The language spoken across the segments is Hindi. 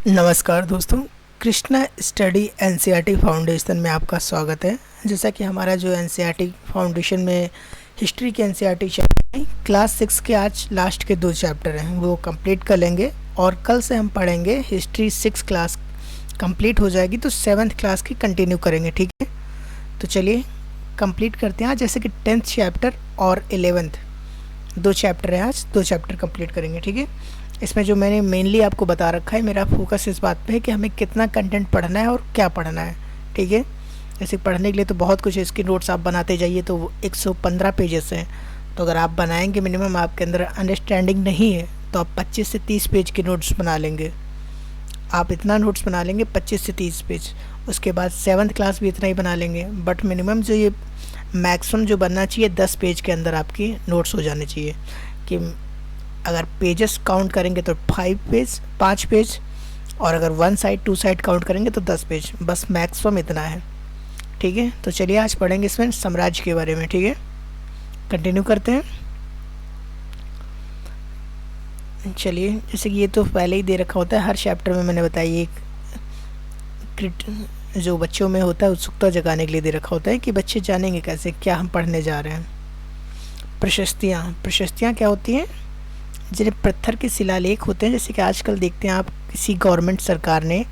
नमस्कार दोस्तों, कृष्णा स्टडी एनसीईआरटी फाउंडेशन में आपका स्वागत है। जैसा कि हमारा जो एनसीईआरटी फाउंडेशन में हिस्ट्री के एनसीईआरटी चैप्टर क्लास 6 के आज लास्ट के 2 चैप्टर हैं वो कंप्लीट कर लेंगे और कल से हम पढ़ेंगे हिस्ट्री 6 क्लास कंप्लीट हो जाएगी तो 7th क्लास की कंटिन्यू करेंगे। ठीक है, तो चलिए कंप्लीट करते हैं। आज जैसे कि 10th चैप्टर और 11th 2 चैप्टर है, आज 2 चैप्टर कंप्लीट करेंगे। ठीक है, इसमें जो मैंने मेनली आपको बता रखा है, मेरा फोकस इस बात पे है कि हमें कितना कंटेंट पढ़ना है और क्या पढ़ना है। ठीक है, जैसे पढ़ने के लिए तो बहुत कुछ है, इसकी नोट्स आप बनाते जाइए तो 115 पेजेस हैं। तो अगर आप बनाएंगे, मिनिमम आपके अंदर अंडरस्टैंडिंग नहीं है तो आप 25 से 30 पेज की नोट्स बना लेंगे। आप इतना नोट्स बना लेंगे 25 से 30 पेज, उसके बाद 7th क्लास भी इतना ही बना लेंगे। बट मिनिमम जो ये मैक्सिमम जो बनना चाहिए 10 पेज के अंदर आपकी नोट्स हो जाने चाहिए। कि अगर पेजेस काउंट करेंगे तो 5 पेज और अगर 1 साइड 2 साइड काउंट करेंगे तो 10 पेज, बस मैक्सिमम इतना है। ठीक है, तो चलिए आज पढ़ेंगे इसमें साम्राज्य के बारे में। ठीक है, कंटिन्यू करते हैं। चलिए, जैसे कि ये तो पहले ही दे रखा होता है, हर चैप्टर में मैंने बताया एक जो बच्चों में होता है उत्सुकता जगाने के लिए दे रखा होता है कि बच्चे जानेंगे कैसे क्या हम पढ़ने जा रहे हैं। प्रशस्तियाँ क्या होती हैं? जिन्हें पत्थर के शिलालेख होते हैं। जैसे कि आजकल देखते हैं आप, किसी गवर्नमेंट सरकार ने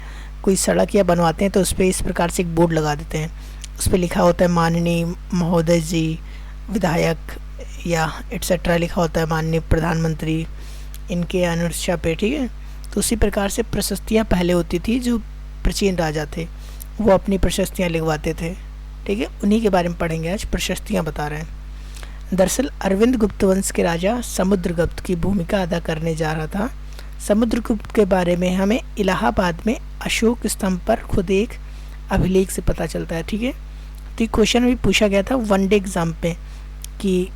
कोई सड़क या बनवाते हैं तो उस पर इस प्रकार से एक बोर्ड लगा देते हैं, उस पर लिखा होता है माननीय महोदय जी, विधायक या एट्सेट्रा लिखा होता है माननीय प्रधानमंत्री, इनके अनुष्ठा पे। ठीक है, तो उसी प्रकार से प्रशस्तियाँ पहले होती थी। जो प्राचीन राजा थे वो अपनी प्रशस्तियाँ लिखवाते थे। ठीक है, उन्हीं के बारे में पढ़ेंगे आज, प्रशस्तियाँ बता रहे हैं। दरअसल अरविंद गुप्त वंश के राजा समुद्रगुप्त की भूमिका अदा करने जा रहा था। समुद्रगुप्त के बारे में हमें इलाहाबाद में अशोक स्तंभ पर खुद एक अभिलेख से पता चलता है। ठीक है, तो ये क्वेश्चन भी पूछा गया था वनडे एग्जाम पे कि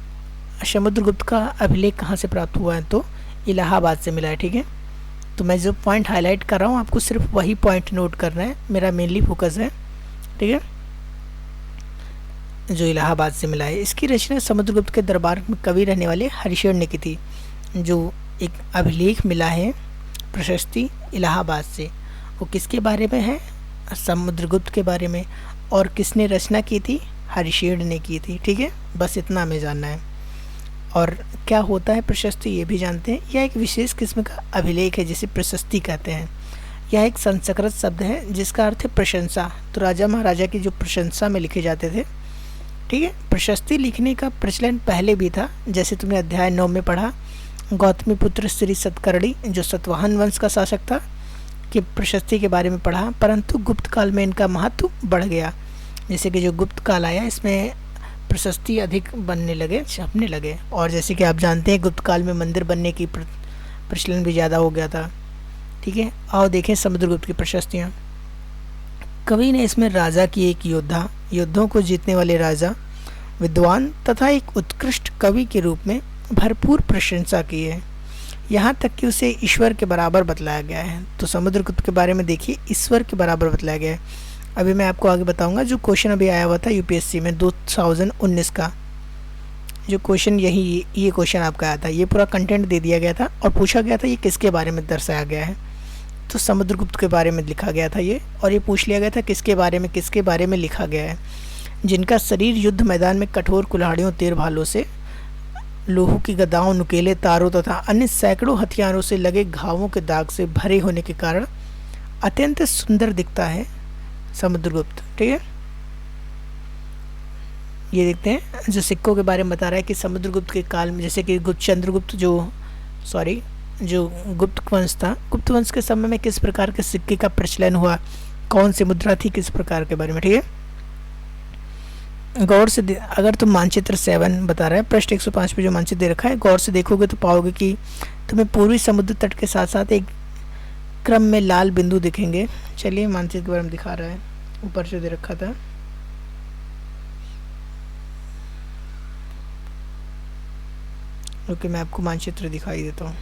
समुद्रगुप्त का अभिलेख कहाँ से प्राप्त हुआ है, तो इलाहाबाद से मिला है। ठीक है, तो मैं जो पॉइंट हाईलाइट कर रहा हूँ आपको सिर्फ वही पॉइंट नोट करना है, मेरा मेनली फोकस है। ठीक है, जो इलाहाबाद से मिला है। इसकी रचना समुद्रगुप्त के दरबार में कवि रहने वाले हरिशेर ने की थी। जो एक अभिलेख मिला है प्रशस्ति इलाहाबाद से, वो किसके बारे में है? समुद्रगुप्त के बारे में। और किसने रचना की थी? हरिशेर ने की थी। ठीक है, बस इतना हमें जानना है। और क्या होता है प्रशस्ति ये भी जानते हैं। यह एक विशेष किस्म का अभिलेख है जिसे प्रशस्ति कहते हैं। यह एक संस्कृत शब्द है जिसका अर्थ है प्रशंसा। तो राजा महाराजा की जो प्रशंसा में लिखे जाते थे। ठीक है, प्रशस्ति लिखने का प्रचलन पहले भी था। जैसे तुमने अध्याय 9 में पढ़ा, गौतमी पुत्र श्री सतकर्णी जो सतवाहन वंश का शासक था कि प्रशस्ति के बारे में पढ़ा, परंतु गुप्त काल में इनका महत्व बढ़ गया। जैसे कि जो गुप्त काल आया इसमें प्रशस्ति अधिक बनने लगे, छपने लगे। और जैसे कि आप जानते हैं गुप्त काल में मंदिर बनने की प्रचलन भी ज़्यादा हो गया था। ठीक है, आओ देखें समुद्रगुप्त की प्रशस्तियाँ। कवि ने इसमें राजा की एक युद्धों को जीतने वाले राजा, विद्वान तथा एक उत्कृष्ट कवि के रूप में भरपूर प्रशंसा की है। यहाँ तक कि उसे ईश्वर के बराबर बतलाया गया है। तो समुद्रगुप्त के बारे में देखिए, ईश्वर के बराबर बतलाया गया है। अभी मैं आपको आगे बताऊंगा। जो क्वेश्चन अभी आया हुआ था यूपीएससी में 2019 का, जो क्वेश्चन ये क्वेश्चन आपका आया था, ये पूरा कंटेंट दे दिया गया था और पूछा गया था ये किसके बारे में दर्शाया गया है। तो समुद्रगुप्त के बारे में लिखा गया था ये, और ये पूछ लिया गया था किसके बारे में लिखा गया है। जिनका शरीर युद्ध मैदान में कठोर कुल्हाड़ियों, तीर भालों से, लोहू की गदाओं, नुकीले तारों तथा अन्य सैकड़ों हथियारों से लगे घावों के दाग से भरे होने के कारण अत्यंत सुंदर दिखता है समुद्रगुप्त। ठीक है, ये देखते हैं जो सिक्कों के बारे में बता रहा है कि समुद्रगुप्त के काल में, जैसे कि चंद्रगुप्त जो गुप्त वंश था, गुप्त वंश के समय में किस प्रकार के सिक्के का प्रचलन हुआ, कौन सी मुद्रा थी, किस प्रकार के बारे में। ठीक है, गौर से अगर तुम मानचित्र 7 बता रहा है, पृष्ठ 105 पे जो मानचित्र दे रखा है, गौर से देखोगे तो पाओगे कि तुम्हें पूर्वी समुद्र तट के साथ साथ एक क्रम में लाल बिंदु दिखेंगे। चलिए मानचित्र के बारे में दिखा रहा है, ऊपर से दे रखा था। ओके, मैं आपको मानचित्र दिखाई देता हूँ।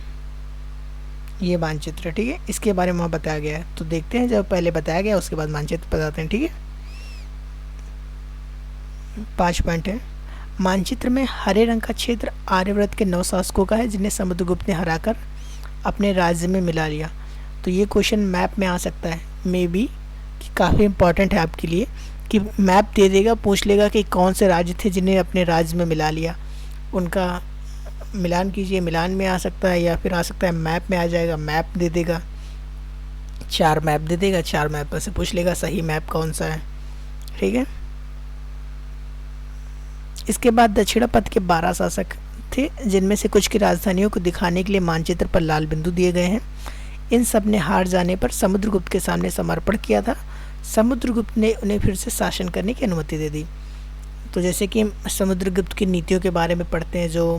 ये मानचित्र, ठीक है, इसके बारे में वहाँ बताया गया है। तो देखते हैं, जब पहले बताया गया उसके बाद मानचित्र बताते हैं। ठीक है, 5 पॉइंट है। मानचित्र में हरे रंग का क्षेत्र आर्यव्रत के 9 शासकों का है जिन्हें समुद्रगुप्त ने हराकर अपने राज्य में मिला लिया। तो ये क्वेश्चन मैप में आ सकता है, मे बी कि काफ़ी इम्पोर्टेंट है आपके लिए, कि मैप दे देगा, पूछ लेगा कि कौन से राज्य थे जिन्हें अपने राज्य में मिला लिया, उनका मिलान कीजिए, मिलान में आ सकता है, या फिर आ सकता है मैप में आ जाएगा, मैप दे देगा, 4 मैप दे देगा, 4 मैप में से पूछ लेगा सही मैप कौन सा है। ठीक है। इसके बाद दक्षिणापथ के 12 शासक थे, जिनमें से कुछ की राजधानियों को दिखाने के लिए मानचित्र पर लाल बिंदु दिए गए हैं। इन सब ने हार जाने पर समुद्रगुप्त के सामने समर्पण किया था। समुद्रगुप्त ने उन्हें फिर से शासन करने की अनुमति दे दी। तो जैसे कि समुद्रगुप्त की नीतियों के बारे में पढ़ते हैं, जो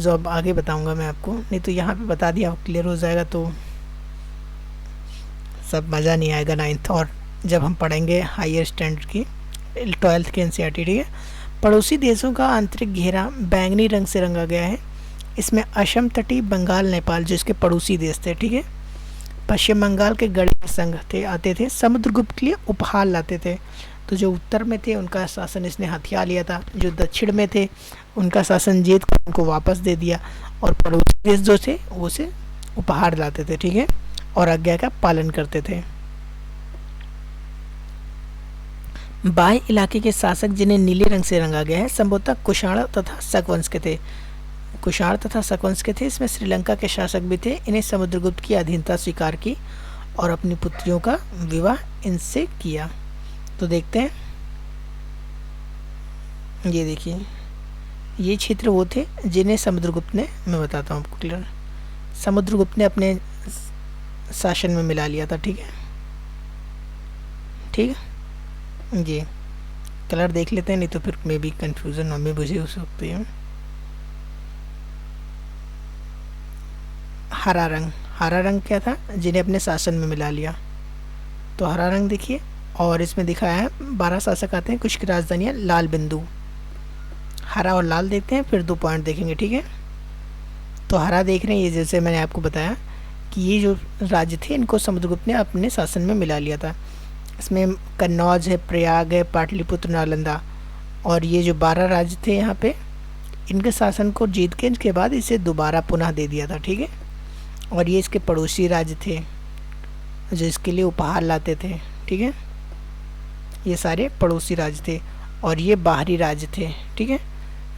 अब आगे बताऊंगा मैं आपको, नहीं तो यहाँ पे बता दिया क्लियर हो जाएगा तो सब मज़ा नहीं आएगा 9th और जब हम पढ़ेंगे हायर स्टैंडर्ड की 12th की एनसीईआरटी। ठीक है। पड़ोसी देशों का आंतरिक घेरा बैंगनी रंग से रंगा गया है। इसमें असम तटीय, बंगाल, नेपाल जो इसके पड़ोसी देश थे। ठीक है। पश्चिम बंगाल के गणित संघ थे आते थे, समुद्रगुप्त के लिए उपहार लाते थे। तो जो उत्तर में थे उनका शासन इसने हथिया लिया था, जो दक्षिण में थे उनका शासन जीत कर उनको वापस दे दिया, और पड़ोसी देश जो थे वो से उपहार लाते थे। ठीक है। और आज्ञा का पालन करते थे। बाह्य इलाके के शासक जिन्हें नीले रंग से रंगा गया है संभवतः कुषाण तथा शक वंश के थे। कुषाण तथा शक वंश के थे। इसमें श्रीलंका के शासक भी थे। इन्हें समुद्रगुप्त की अधीनता स्वीकार की और अपनी पुत्रियों का विवाह इनसे किया। तो देखते हैं, ये देखिए, ये क्षेत्र वो थे जिन्हें समुद्रगुप्त ने, मैं बताता हूँ आपको क्लियर, समुद्रगुप्त ने अपने शासन में मिला लिया था। ठीक है। ठीक है। जी कलर देख लेते हैं, नहीं तो फिर मे भी कन्फ्यूज़न हमें बुझे हो सकती है। हरा रंग, हरा रंग क्या था, जिन्हें अपने शासन में मिला लिया। तो हरा रंग देखिए, और इसमें दिखाया है 12 शासक आते हैं, कुछ की राजधानियाँ लाल बिंदु। हरा और लाल देखते हैं, फिर 2 पॉइंट देखेंगे। ठीक है। तो हरा देख रहे हैं, ये जैसे मैंने आपको बताया कि ये जो राज्य थे इनको समुद्रगुप्त ने अपने शासन में मिला लिया था। इसमें कन्नौज है, प्रयाग है, पाटलिपुत्र, नालंदा, और ये जो 12 राज्य थे यहाँ पे, इनके शासन को जीत के इसके बाद इसे दोबारा पुनः दे दिया था। ठीक है। और ये इसके पड़ोसी राज्य थे जो इसके लिए उपहार लाते थे। ठीक है। ये सारे पड़ोसी राज्य थे, और ये बाहरी राज्य थे। ठीक है।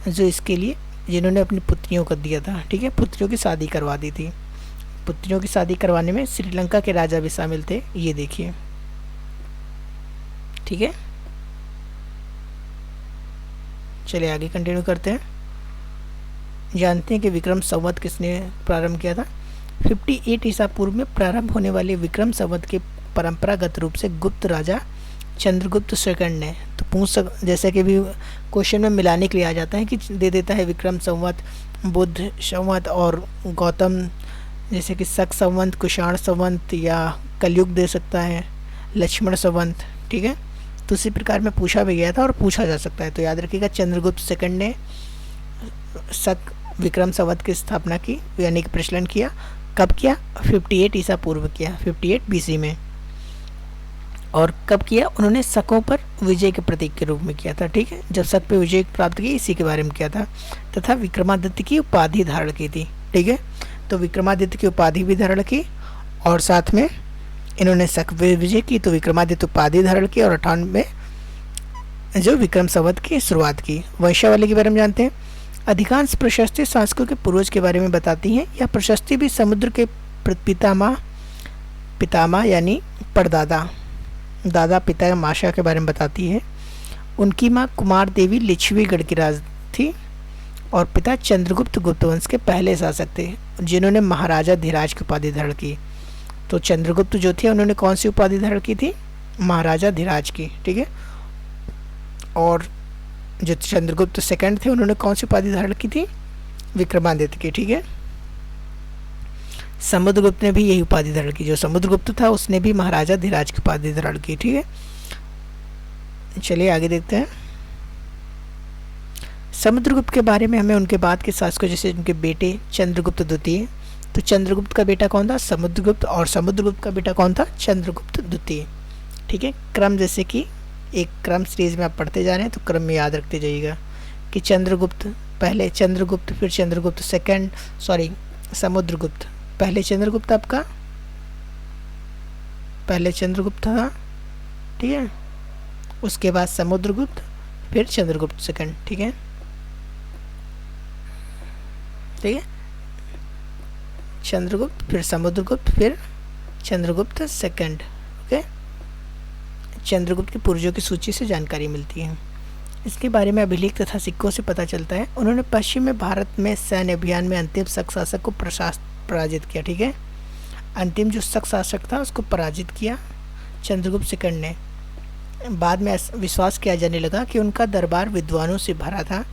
जो इसके लिए जिन्होंने अपनी पुत्रियों को दिया था। ठीक है। पुत्रियों की शादी करवा दी थी। पुत्रियों की शादी करवाने में श्रीलंका के राजा भी शामिल थे, ये देखिए। ठीक है। चलिए आगे कंटिन्यू करते हैं। जानते हैं कि विक्रम संवत किसने प्रारंभ किया था। 58 ईसा पूर्व में प्रारंभ होने वाले विक्रम संवत के परंपरागत रूप से गुप्त राजा चंद्रगुप्त सेकंड ने, तो पूछ जैसे कि भी क्वेश्चन में मिलाने के लिए आ जाता है कि दे देता है विक्रम संवत, बुद्ध संवत और गौतम, जैसे कि शक संवत, कुषाण संवत, या कलयुग दे सकता है, लक्ष्मण संवत। ठीक है। तो उसी प्रकार में पूछा भी गया था और पूछा जा सकता है। तो याद रखिएगा, चंद्रगुप्त सेकंड ने शक विक्रम संवत की स्थापना की, यानी कि प्रचलन किया। कब किया? 58 ईसा पूर्व किया, 58 BC में। और कब किया? उन्होंने शकों पर विजय के प्रतीक के रूप में किया था। ठीक है। जब शक पे विजय प्राप्त की, इसी के बारे में किया था। तथा विक्रमादित्य की उपाधि धारण की थी। ठीक है। तो विक्रमादित्य की उपाधि भी धारण की, और साथ में इन्होंने शक विजय की, तो विक्रमादित्य उपाधि धारण की, और 98 में जो विक्रम संवत की शुरुआत की। वंशावली के बारे में जानते हैं। अधिकांश प्रशस्ति शासकों के पूर्वज के बारे में बताती हैं। यह प्रशस्ति भी समुद्र के पितामह यानी परदादा, दादा पिता माशा के बारे में बताती है। उनकी माँ कुमार देवी लिच्छवीगढ़ की राज थी, और पिता चंद्रगुप्त गुप्त वंश के पहले शासक थे, जिन्होंने महाराजा धीराज की उपाधि धारण की। तो चंद्रगुप्त जो थे उन्होंने कौन सी उपाधि धारण की थी? महाराजा धीराज की। ठीक है। और जो चंद्रगुप्त सेकंड थे उन्होंने कौन सी उपाधि धारण की थी? विक्रमादित्य की। ठीक है। समुद्रगुप्त ने भी यही उपाधि धारण की। जो समुद्रगुप्त था उसने भी महाराजा धीराज की उपाधि धारण की। ठीक है। चलिए आगे देखते हैं। समुद्रगुप्त के बारे में हमें उनके बाद के शासकों, जैसे उनके बेटे चंद्रगुप्त द्वितीय, तो चंद्रगुप्त का बेटा कौन था? समुद्रगुप्त, और समुद्रगुप्त का बेटा कौन था? चंद्रगुप्त द्वितीय। ठीक है। क्रम जैसे कि एक क्रम सीरीज में आप पढ़ते जा रहे हैं, तो क्रम में याद रखते जाइएगा कि चंद्रगुप्त पहले, चंद्रगुप्त, फिर चंद्रगुप्त सेकंड, समुद्रगुप्त, पहले चंद्रगुप्त आपका, पहले चंद्रगुप्त था, ठीक है, उसके बाद समुद्रगुप्त, फिर चंद्रगुप्त सेकंड, ठीक है, ठीक है, चंद्रगुप्त फिर समुद्रगुप्त फिर चंद्रगुप्त सेकंड। ओके, चंद्रगुप्त के पूर्वजों की सूची से जानकारी मिलती है। इसके बारे में अभिलेख तथा सिक्कों से पता चलता है उन्होंने पश्चिम में भारत में सैन्य अभियान में अंतिम शक शासक को पराजित किया, ठीक है, अंतिम जो शक शासक था उसको पराजित किया चंद्रगुप्त सेकंड ने। बाद में विश्वास किया जाने लगा कि उनका दरबार विद्वानों से भरा था।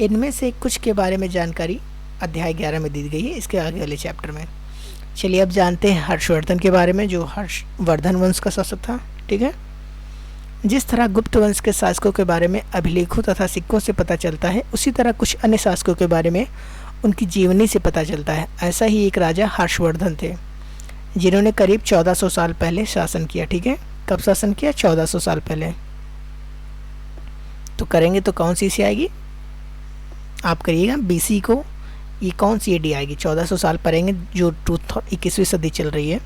इनमें से कुछ के बारे में जानकारी अध्याय 11 में दी गई है, इसके आगे वाले चैप्टर में। चलिए अब जानते हैं हर्षवर्धन के बारे में, जो हर्षवर्धन वंश का शासक था, ठीक है। जिस तरह गुप्त वंश के शासकों के बारे में अभिलेखों तथा सिक्कों से पता चलता है, उसी तरह कुछ अन्य शासकों के बारे में उनकी जीवनी से पता चलता है। ऐसा ही एक राजा हर्षवर्धन थे जिन्होंने करीब 1400 साल पहले शासन किया, ठीक है। कब शासन किया? 1400 साल पहले। तो करेंगे तो कौन सी आएगी? आप करिएगा BC को, ये कौन सी एडी आएगी? 1400 साल पढ़ेंगे जो 21वीं सदी चल रही है,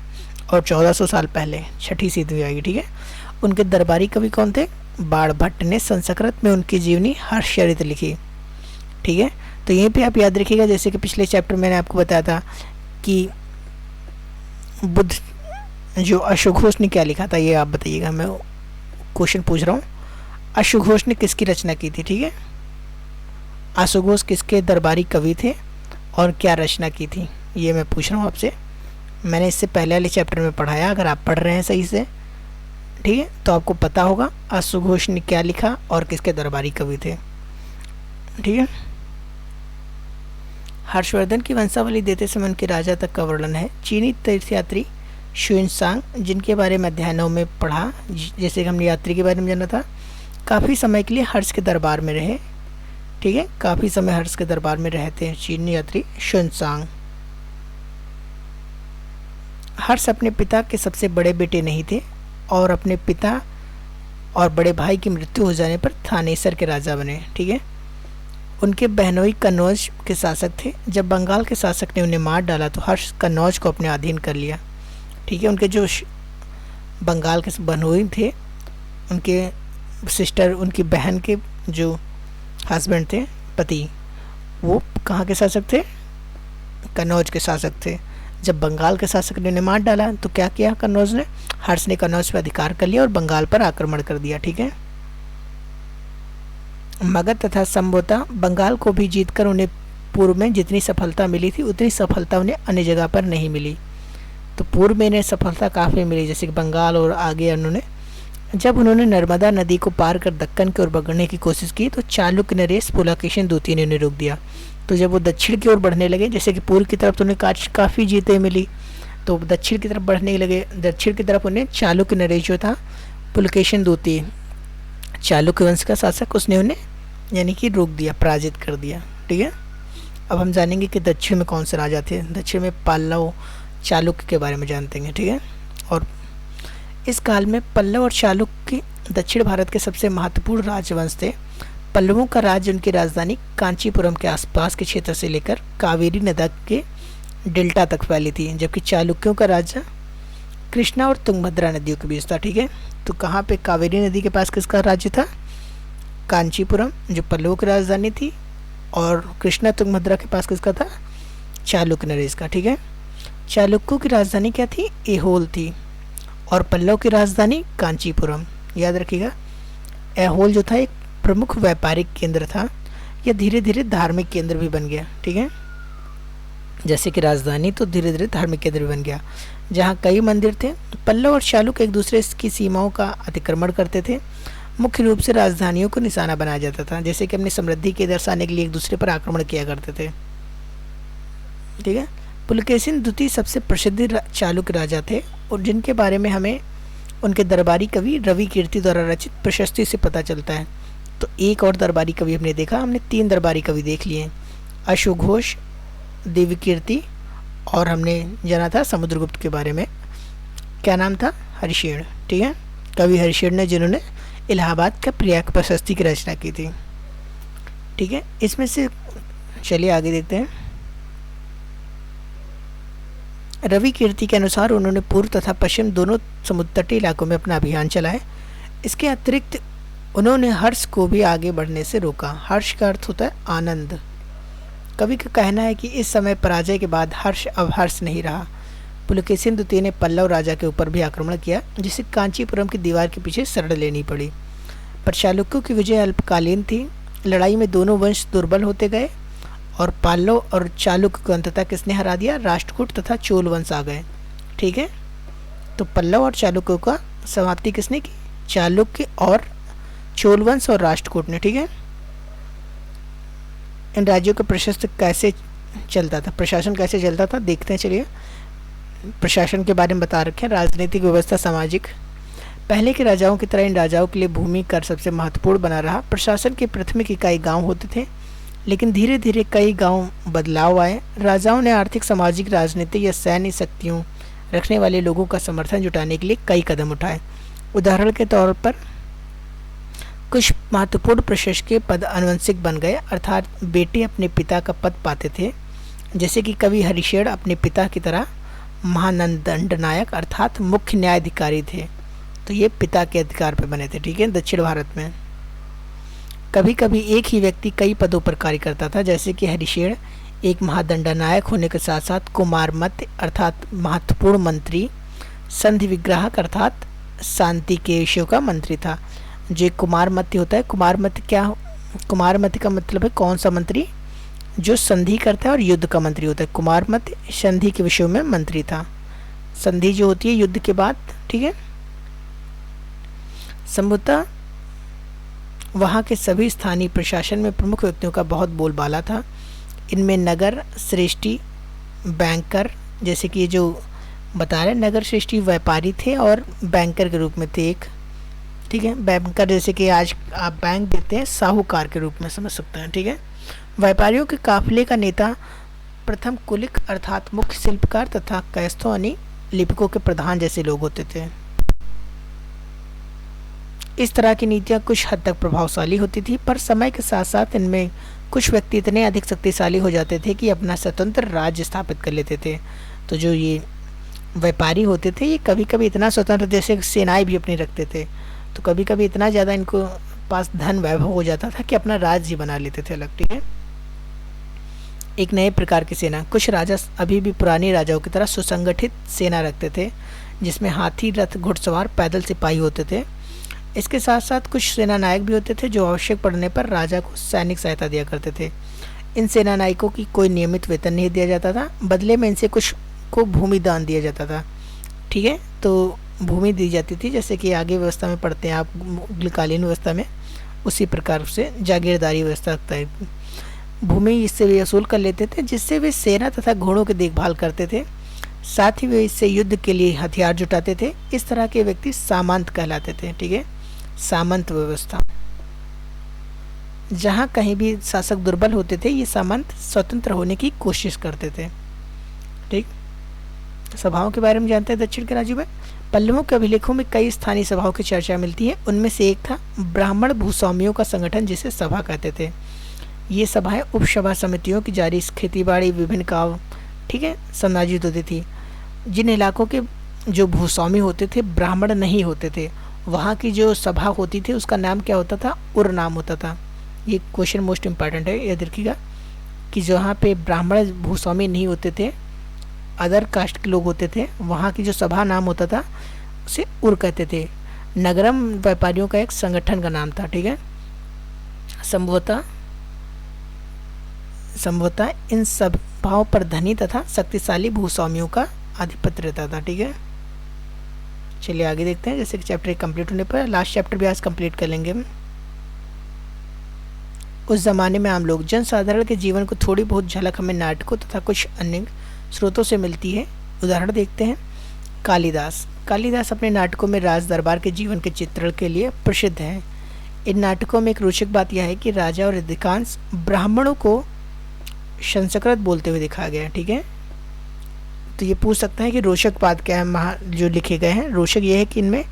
और 1400 साल पहले 6ठी सदी आएगी, ठीक है। उनके दरबारी कवि कौन थे? बाणभट्ट ने संस्कृत में उनकी जीवनी हर्षचरित लिखी, ठीक है। तो यहीं पे आप याद रखिएगा, जैसे कि पिछले चैप्टर मैंने आपको बताया था कि बुद्ध जो अश्वघोष ने क्या लिखा था, ये आप बताइएगा, मैं क्वेश्चन पूछ रहा हूँ। अश्वघोष ने किसकी रचना की थी, ठीक है। अश्वघोष किसके दरबारी कवि थे और क्या रचना की थी, ये मैं पूछ रहा हूँ आपसे। मैंने इससे पहले वाले चैप्टर में पढ़ाया, अगर आप पढ़ रहे हैं सही से, ठीक है, तो आपको पता होगा अश्वघोष ने क्या लिखा और किसके दरबारी कवि थे, ठीक है। हर्षवर्धन की वंशावली देते समय उनके राजा तक का वर्णन है। चीनी तीर्थयात्री शुएनसांग, जिनके बारे में अध्याय 9 में पढ़ा, जैसे कि हमने यात्री के बारे में जाना था, काफ़ी समय के लिए हर्ष के दरबार में रहे, ठीक है, काफ़ी समय हर्ष के दरबार में रहते हैं चीनी यात्री शुएनसांग। हर्ष अपने पिता के सबसे बड़े बेटे नहीं थे और अपने पिता और बड़े भाई की मृत्यु हो जाने पर थानेसर के राजा बने, ठीक है। उनके बहनोई कन्नौज के शासक थे। जब बंगाल के शासक ने उन्हें मार डाला तो हर्ष कन्नौज को अपने अधीन कर लिया, ठीक है। उनके जो बंगाल के बहनोई थे, उनके सिस्टर, उनकी बहन के जो हस्बैंड थे, पति, वो कहाँ के शासक थे? कन्नौज के शासक थे। जब बंगाल के शासक ने उन्हें मार डाला तो क्या किया कन्नौज ने? हर्ष ने कन्नौज पर अधिकार कर लिया और बंगाल पर आक्रमण कर दिया, ठीक है। मगध तथा संभोता बंगाल को भी जीतकर उन्हें पूर्व में जितनी सफलता मिली थी उतनी सफलता उन्हें अन्य जगह पर नहीं मिली। तो पूर्व में इन्हें सफलता काफ़ी मिली, जैसे कि बंगाल और आगे उन्होंने, जब उन्होंने नर्मदा नदी को पार कर दक्कन की ओर बढ़ने की कोशिश की तो चालुक्य नरेश पुलकेशिन द्वितीय ने उन्हें रोक दिया। तो जब वो दक्षिण की ओर बढ़ने लगे, जैसे कि पूर्व की तरफ तो उन्हें काफ़ी जीतें मिली, तो दक्षिण की तरफ बढ़ने लगे, दक्षिण की तरफ उन्हें चालुक्य नरेश जो था पुलकेशिन द्वितीय, चालुक्य वंश का शासक, उसने उन्हें यानी कि रोक दिया, पराजित कर दिया, ठीक है। अब हम जानेंगे कि दक्षिण में कौन से राजा थे। दक्षिण में पल्लव, चालुक्य के बारे में जानते हैं, ठीक है। और इस काल में पल्लव और चालुक्य दक्षिण भारत के सबसे महत्वपूर्ण राजवंश थे। पल्लवों का राज्य उनकी राजधानी कांचीपुरम के आसपास के क्षेत्र से लेकर कावेरी नदी के डेल्टा तक फैली थी, जबकि चालुक्यों का राज्य कृष्णा और तुंगभद्रा नदियों के बीच था, ठीक है। तो कहाँ पे? कावेरी नदी के पास किसका राज्य था? कांचीपुरम, जो पल्लवों की राजधानी थी, और कृष्णा तुंगभद्रा के पास किसका था? चालुक्य नरेश का, ठीक है। चालुक्यों की राजधानी क्या थी? ऐहोल थी, और पल्लव की राजधानी कांचीपुरम। याद रखिएगा, ऐहोल जो था एक प्रमुख व्यापारिक केंद्र था, यह धीरे धीरे धार्मिक केंद्र भी बन गया, ठीक है। जैसे कि राजधानी तो धीरे धीरे धार्मिक केंद्र भी बन गया, जहाँ कई मंदिर थे। पल्लव और चालुक्य एक दूसरे की सीमाओं का अतिक्रमण करते थे। मुख्य रूप से राजधानियों को निशाना बनाया जाता था, जैसे कि अपनी समृद्धि के दर्शाने के लिए एक दूसरे पर आक्रमण किया करते थे, ठीक है। पुलकेशिन द्वितीय सबसे प्रसिद्ध चालुक्य राजा थे, और जिनके बारे में हमें उनके दरबारी कवि रवि कीर्ति द्वारा रचित प्रशस्ति से पता चलता है। तो एक और दरबारी कवि हमने देखा, हमने 3 दरबारी कवि देख लिए, अश्वघोष, देवी कीर्ति, और हमने जाना था समुद्रगुप्त के बारे में, क्या नाम था? हरिशेन, ठीक है। कवि हरिशेन ने, जिन्होंने इलाहाबाद का प्रयाग प्रशस्ति की रचना की थी, ठीक है। इसमें से चलिए आगे देखते हैं। रवि कीर्ति के अनुसार उन्होंने पूर्व तथा पश्चिम दोनों समुद्र तटीय इलाकों में अपना अभियान चलाया। इसके अतिरिक्त उन्होंने हर्ष को भी आगे बढ़ने से रोका। हर्ष का अर्थ होता है आनंद। कवि का कहना है कि इस समय पराजय के बाद हर्ष अब हर्ष नहीं रहा। पुलकेशिन द्वितीय ने पल्लव राजा के ऊपर भी आक्रमण किया, जिसे कांचीपुरम की दीवार के पीछे शरण लेनी पड़ी। पर चालुक्यों की विजय अल्पकालीन थी। लड़ाई में दोनों वंश दुर्बल होते गए और पल्लव और चालुक्य को अंततः किसने हरा दिया? राष्ट्रकूट तथा चोल वंश आ गए। ठीक है, तो पल्लव और चालुक्यों का समाप्ति किसने की? चालुक्य और चोल वंश और राष्ट्रकूट ने। ठीक है, इन राज्यों का प्रशासन कैसे चलता था देखते हैं। चलिए, प्रशासन के बारे में बता रखे हैं। राजनीतिक व्यवस्था, सामाजिक। पहले के राजाओं की तरह इन राजाओं के लिए भूमि कर सबसे महत्वपूर्ण बना रहा। प्रशासन की प्राथमिक इकाई गांव होते थे, लेकिन धीरे धीरे कई गांव बदलाव आए। राजाओं ने आर्थिक, सामाजिक, राजनीतिक या सैन्य शक्तियों रखने वाले लोगों का समर्थन जुटाने के लिए कई कदम उठाए। उदाहरण के तौर पर कुछ महत्वपूर्ण प्रशासकीय पद आनुवंशिक बन गए, अर्थात बेटे अपने पिता का पद पाते थे। जैसे कि कवि हरिशेन अपने पिता की तरह महादंडनायक अर्थात मुख्य न्यायाधिकारी थे, तो ये पिता के अधिकार पे बने थे। ठीक है, दक्षिण भारत में कभी कभी एक ही व्यक्ति कई पदों पर कार्य करता था। जैसे कि हरिशेन एक महादंडनायक होने के साथ साथ कुमारमत्य अर्थात महत्वपूर्ण मंत्री, संधि विग्राहक अर्थात शांति के विषयों का मंत्री था। जो कुमारमत्य होता है, कुमारमत्य का मतलब है कौन सा मंत्री? जो संधि करता है और युद्ध का मंत्री होता है। कुमारमत्य संधि के विषयों में मंत्री था। संधि जो होती है युद्ध के बाद। ठीक है, संभवतः वहाँ के सभी स्थानीय प्रशासन में प्रमुख व्यक्तियों का बहुत बोलबाला था। इनमें नगर श्रेष्ठी, बैंकर, जैसे कि ये जो बता रहे नगर श्रेष्ठी व्यापारी थे और बैंकर के रूप में थे एक। ठीक है, बैंकर जैसे कि आज आप बैंक देते हैं, साहूकार के रूप में समझ सकते हैं। ठीक है, व्यापारियों के काफिले का नेता प्रथम कुलिक अर्थात मुख्य शिल्पकार तथा कैस्थो यानी लिपिकों के प्रधान जैसे लोग होते थे। इस तरह की नीतियाँ कुछ हद तक प्रभावशाली होती थी, पर समय के साथ साथ इनमें कुछ व्यक्ति इतने अधिक शक्तिशाली हो जाते थे कि अपना स्वतंत्र राज्य स्थापित कर लेते थे। तो जो ये व्यापारी होते थे ये कभी कभी इतना स्वतंत्र, जैसे सेनाएं भी अपनी रखते थे, तो कभी कभी इतना ज़्यादा इनको पास धन वैभव हो जाता था कि अपना राज्य बना लेते थे अलग। ठीक है, एक नए प्रकार की सेना। कुछ राजा अभी भी पुराने राजाओं की तरह सुसंगठित सेना रखते थे, जिसमें हाथी, रथ, घुड़सवार, पैदल सिपाही होते थे। इसके साथ साथ कुछ सेना नायक भी होते थे जो आवश्यक पड़ने पर राजा को सैनिक सहायता दिया करते थे। इन सेना नायकों की कोई नियमित वेतन नहीं दिया जाता था, बदले में इनसे कुछ को भूमि दान दिया जाता था। ठीक है, तो भूमि दी जाती थी, जैसे कि आगे व्यवस्था में पढ़ते हैं आप मुगलकालीन व्यवस्था में, उसी प्रकार से जागीरदारी व्यवस्था रखता है। भूमि इससे वे वसूल कर लेते थे, जिससे वे सेना तथा घोड़ों की देखभाल करते थे। साथ ही वे इससे युद्ध के लिए हथियार जुटाते थे। इस तरह के व्यक्ति सामंत कहलाते थे। ठीक है, सामंत व्यवस्था। जहाँ कहीं भी शासक दुर्बल होते थे, ये सामंत स्वतंत्र होने की कोशिश करते थे। ठीक, सभाओं के बारे में जानते हैं दक्षिण के राज्यों में। पल्लवों के अभिलेखों में कई स्थानीय सभाओं की चर्चा मिलती है। उनमें से एक था ब्राह्मण भूस्वामियों का संगठन, जिसे सभा कहते थे। ये सभाएं उपसभा समितियों की जारी खेतीबाड़ी, विभिन्न काम, ठीक है, समायोजित होती थी। जिन इलाकों के जो भूस्वामी होते थे ब्राह्मण नहीं होते थे, वहाँ की जो सभा होती थी उसका नाम क्या होता था? उर नाम होता था। ये क्वेश्चन मोस्ट इम्पॉर्टेंट है, याद रखिएगा कि जहाँ पे ब्राह्मण भूस्वामी नहीं होते थे, अदर कास्ट के लोग होते थे, वहाँ की जो सभा नाम होता था उसे उर कहते थे। नगरम व्यापारियों का एक संगठन का नाम था। ठीक है, संभवतः इन सभाओं पर धनी तथा शक्तिशाली भूस्वामियों का आधिपत्य रहता था। ठीक है, चलिए आगे देखते हैं। जैसे कि चैप्टर 1 कंप्लीट होने पर लास्ट चैप्टर भी आज कंप्लीट कर लेंगे हम। उस ज़माने में आम लोग, जनसाधारण के जीवन को थोड़ी बहुत झलक हमें नाटकों तथा कुछ अन्य स्रोतों से मिलती है। उदाहरण देखते हैं। कालिदास अपने नाटकों में राज दरबार के जीवन के चित्रण के लिए प्रसिद्ध हैं। इन नाटकों में एक रोचक बात यह है कि राजा और अधिकांश ब्राह्मणों को संस्कृत बोलते हुए दिखाया गया है। ठीक है, तो ये पूछ सकता है कि रोचक बात क्या है। जो लिखे गए हैं, रोचक ये है कि इनमें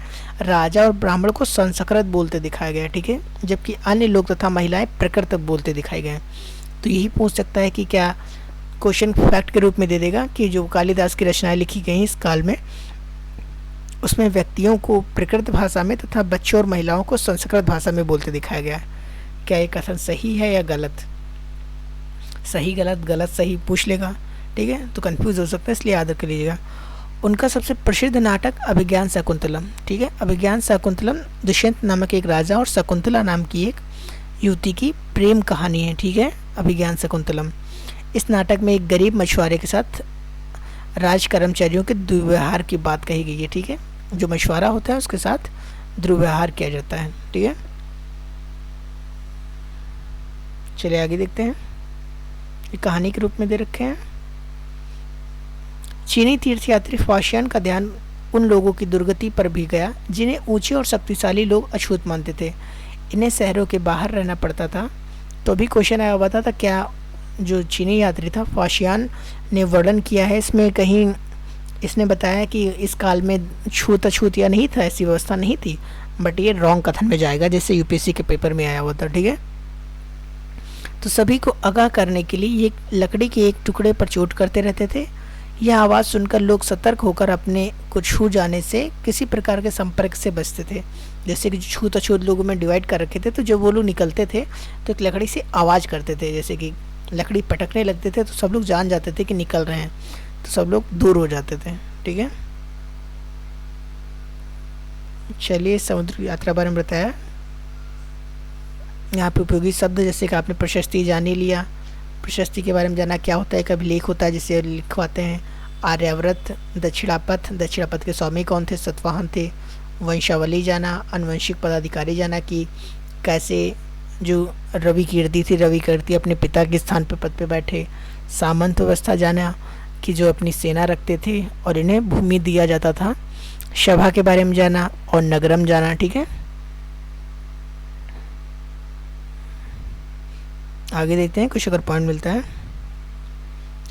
राजा और ब्राह्मण को संस्कृत बोलते दिखाया गया है। ठीक है, जबकि अन्य लोग तथा महिलाएं प्रकृत बोलते दिखाए गए हैं। तो यही पूछ सकता है कि क्या क्वेश्चन फैक्ट के रूप में दे देगा कि जो कालिदास की रचनाएं लिखी गई इस काल में, उसमें व्यक्तियों को प्राकृत भाषा में तथा बच्चों और महिलाओं को संस्कृत भाषा में बोलते दिखाया गया है। क्या ये कथन सही है या गलत? सही गलत, गलत सही पूछ लेगा, ठीक है, तो कंफ्यूज हो सकता है, इसलिए याद रख लीजिएगा। उनका सबसे प्रसिद्ध नाटक अभिज्ञान शाकुंतलम, ठीक है। अभिज्ञान शाकुंतलम दुष्यंत नामक एक राजा और शकुंतला नाम की एक युवती की प्रेम कहानी है, ठीक है, अभिज्ञान शाकुंतलम। इस नाटक में एक गरीब मछुआरे के साथ राज कर्मचारियों के दुर्व्यवहार की बात कही गई है, ठीक है। जो मछुआरा होता है उसके साथ दुर्व्यवहार किया जाता है, ठीक है। चलिए आगे देखते हैं, ये कहानी के रूप में दे रखे हैं। चीनी तीर्थयात्री फाशियान का ध्यान उन लोगों की दुर्गति पर भी गया जिन्हें ऊंचे और शक्तिशाली लोग अछूत मानते थे। इन्हें शहरों के बाहर रहना पड़ता था। तो भी क्वेश्चन आया हुआ था क्या जो चीनी यात्री था फाशियान ने वर्णन किया है इसमें कहीं इसने बताया कि इस काल में छूत अछूत या नहीं था, ऐसी व्यवस्था नहीं थी, बट ये रॉन्ग कथन में जाएगा जैसे यूपीएससी के पेपर में आया हुआ था, ठीक है। तो सभी को आगाह करने के लिए ये लकड़ी के एक टुकड़े पर चोट करते रहते थे। यह आवाज़ सुनकर लोग सतर्क होकर अपने को छू जाने से किसी प्रकार के संपर्क से बचते थे। जैसे कि छूत अछूत लोगों में डिवाइड कर रखे थे, तो जब वो लोग निकलते थे तो एक लकड़ी से आवाज़ करते थे, जैसे कि लकड़ी पटकने लगते थे तो सब लोग जान जाते थे कि निकल रहे हैं, तो सब लोग दूर हो जाते थे, ठीक है। चलिए समुद्र यात्रा बारे में बताया। यहाँ पे उपयोगी शब्द जैसे कि आपने प्रशस्ति जान ही लिया, प्रशस्ति के बारे में जाना, क्या होता है, एक अभिलेख होता है जिसे लिखवाते हैं। आर्यावर्त, दक्षिणापथ, दक्षिणापथ के स्वामी कौन थे, सतवाहन थे। वंशावली जाना, अनुवंशिक पदाधिकारी जाना कि कैसे जो रवि कीर्ति थी, रवि कीर्ति अपने पिता के स्थान पर पद पे बैठे। सामंत व्यवस्था जाना कि जो अपनी सेना रखते थे और इन्हें भूमि दिया जाता था। सभा के बारे में जाना और नगरम जाना, ठीक है। आगे देखते हैं कुछ अगर पॉइंट मिलता है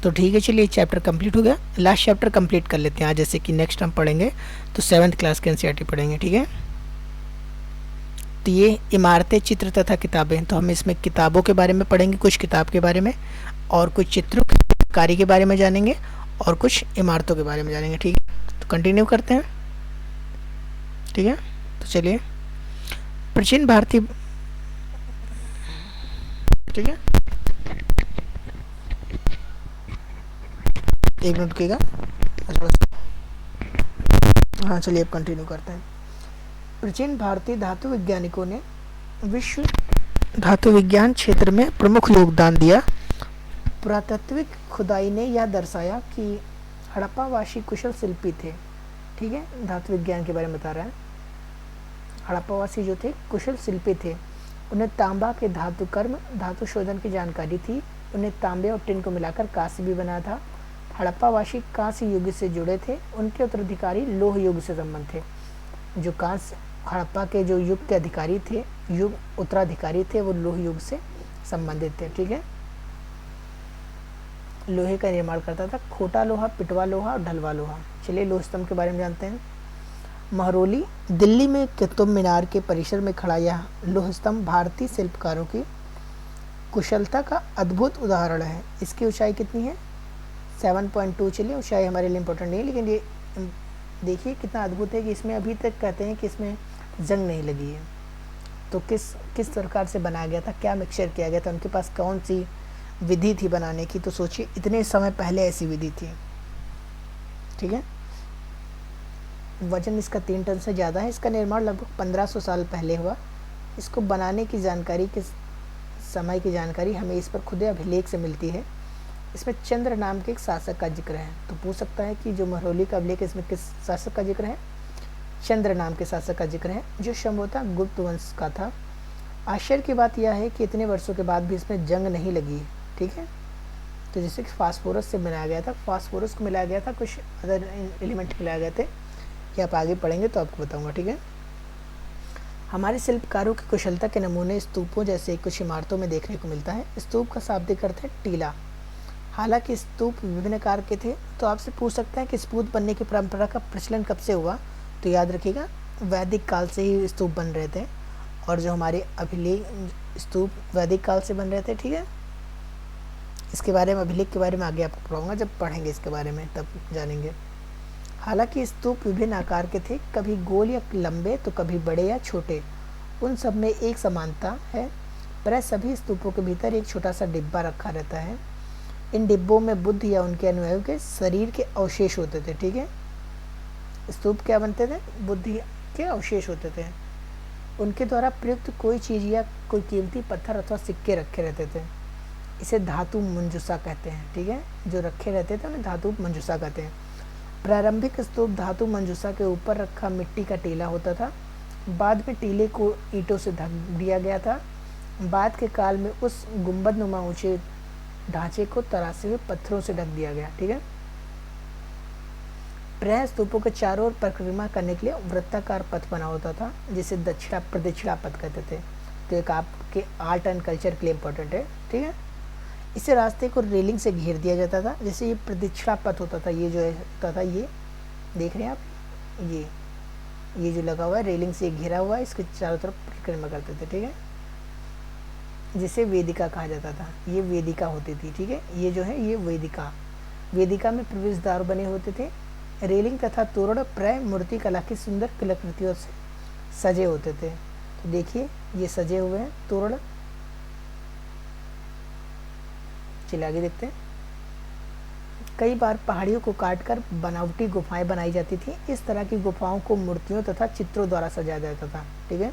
तो ठीक है। चलिए चैप्टर कंप्लीट हो गया, लास्ट चैप्टर कंप्लीट कर लेते हैं आज, जैसे कि नेक्स्ट हम पढ़ेंगे तो 7th क्लास के एनसीईआरटी पढ़ेंगे, ठीक है। तो ये इमारतें, चित्र तथा किताबें, तो हम इसमें किताबों के बारे में पढ़ेंगे, कुछ किताब के बारे में, और कुछ चित्रकारी के बारे में जानेंगे, और कुछ इमारतों के बारे में जानेंगे, ठीक है। तो कंटिन्यू करते हैं, ठीक है। तो चलिए, प्राचीन भारतीय, ठीक है, एक मिनट रुकिएगा। हाँ चलिए अब कंटिन्यू करते हैं। प्राचीन भारतीय धातु वैज्ञानिकों ने विश्व धातु विज्ञान क्षेत्र में प्रमुख योगदान दिया। पुरातात्विक खुदाई ने यह दर्शाया कि हड़प्पावासी कुशल शिल्पी थे, ठीक है। धातु विज्ञान के बारे में बता रहा है। हड़प्पावासी जो थे कुशल शिल्पी थे। उन्हें तांबा के धातु कर्म, धातु शोधन की जानकारी थी। उन्हें तांबे और टिन को मिलाकर कांस्य भी बनाया था। हड़प्पावासी कांस्य युग से जुड़े थे। उनके उत्तराधिकारी लोह युग से संबंध थे। जो कांस्य हड़प्पा के जो युग के अधिकारी थे, युग उत्तराधिकारी थे, वो लोह युग से संबंधित थे, ठीक है। लोहे का निर्माण करता था, खोटा लोहा, पिटवा लोहा और ढलवा लोहा। चलिए लोह स्तंभ के बारे में जानते हैं। महरौली, दिल्ली में कुतुब मीनार के परिसर में खड़ा यह लोह स्तंभ भारतीय शिल्पकारों की कुशलता का अद्भुत उदाहरण है। इसकी ऊंचाई कितनी है? 7.2। चलिए ऊंचाई हमारे लिए इम्पोर्टेंट नहीं है, लेकिन ये देखिए कितना अद्भुत है कि इसमें अभी तक कहते हैं कि इसमें जंग नहीं लगी है। तो किस प्रकार से बनाया गया था, क्या मिक्सचर किया गया था, उनके पास कौन सी विधि थी बनाने की। तो सोचिए इतने समय पहले ऐसी विधि थी, ठीक है। वजन इसका 3 टन से ज़्यादा है। इसका निर्माण लगभग 1500 साल पहले हुआ। इसको बनाने की जानकारी, किस समय की जानकारी हमें इस पर खुद अभिलेख से मिलती है। इसमें चंद्र नाम के एक शासक का जिक्र है। तो पूछ सकता है कि जो महरौली का अभिलेख है इसमें किस शासक का जिक्र है? चंद्र नाम के शासक का जिक्र है, जो संभवतः गुप्त वंश का था। आश्चर्य की बात यह है कि इतने वर्षों के बाद भी इसमें जंग नहीं लगी, ठीक है। तो जैसे कि फास्फोरस से बनाया गया था, फास्फोरस को मिलाया गया था, कुछ अदर एलिमेंट मिलाए गए थे, कि आप आगे पढ़ेंगे तो आपको बताऊंगा, ठीक है। हमारे शिल्पकारों की कुशलता के नमूने स्तूपों जैसे कुछ इमारतों में देखने को मिलता है। स्तूप का शाब्दिक अर्थ है टीला। हालांकि स्तूप विभिन्न आकार के थे। तो आपसे पूछ सकते हैं कि स्तूप बनने की परंपरा का प्रचलन कब से हुआ? तो याद रखिएगा वैदिक काल से ही स्तूप बन रहे थे, और जो हमारे अभिलेख स्तूप वैदिक काल से बन रहे थे, ठीक है। इसके बारे में, अभिलेख के बारे में आगे आपको पढ़ाऊंगा, जब पढ़ेंगे इसके बारे में तब जानेंगे। हालांकि स्तूप विभिन्न आकार के थे, कभी गोल या लंबे तो कभी बड़े या छोटे। उन सब में एक समानता है, प्राय सभी स्तूपों के भीतर एक छोटा सा डिब्बा रखा रहता है। इन डिब्बों में बुद्ध या उनके अनुयायियों के शरीर के अवशेष होते थे। ठीक है, स्तूप क्या बनते थे? बुद्ध के अवशेष होते थे। उनके द्वारा प्रयुक्त कोई चीज़ या कोई कीमती पत्थर अथवा सिक्के रखे रहते थे। इसे धातु मंजूसा कहते हैं। ठीक है, जो रखे रहते थे उन्हें धातु मंजूसा कहते हैं। प्रारंभिक स्तूप धातु मंजूसा के ऊपर रखा मिट्टी का टीला होता था। बाद में टीले को ईंटों से ढक दिया गया था। बाद के काल में उस गुंबद नुमा ऊंचे ढांचे को तरासे हुए पत्थरों से ढक दिया गया। ठीक है, प्रायः स्तूपों के चारों ओर परिक्रमा करने के लिए वृत्ताकार पथ बना होता था, जिसे दक्षिणा प्रदक्षिणा पथ कहते थे। तो एक आपके आर्ट एंड कल्चर के लिए इम्पोर्टेंट है। ठीक है, इसे रास्ते को रेलिंग से घेर दिया जाता था। जैसे ये प्रदक्षिणा पथ होता था, ये जो है होता था, ये देख रहे हैं आप, ये जो लगा हुआ है रेलिंग से घेरा हुआ है, इसके चारों तरफ परिक्रमा करते थे। ठीक है, जिसे वेदिका कहा जाता था। ये वेदिका होती थी। ठीक है, ये जो है ये वेदिका में प्रवेश द्वार बने होते थे। रेलिंग तथा तोरण प्राय मूर्ति कला की सुंदर कलाकृतियों से सजे होते थे। तो देखिए ये सजे हुए हैं तोरण। चलिए आगे देखते हैं। कई बार पहाड़ियों को काटकर बनावटी गुफाएं बनाई जाती थी। इस तरह की गुफाओं को मूर्तियों तथा चित्रों द्वारा सजाया जाता था। ठीक है,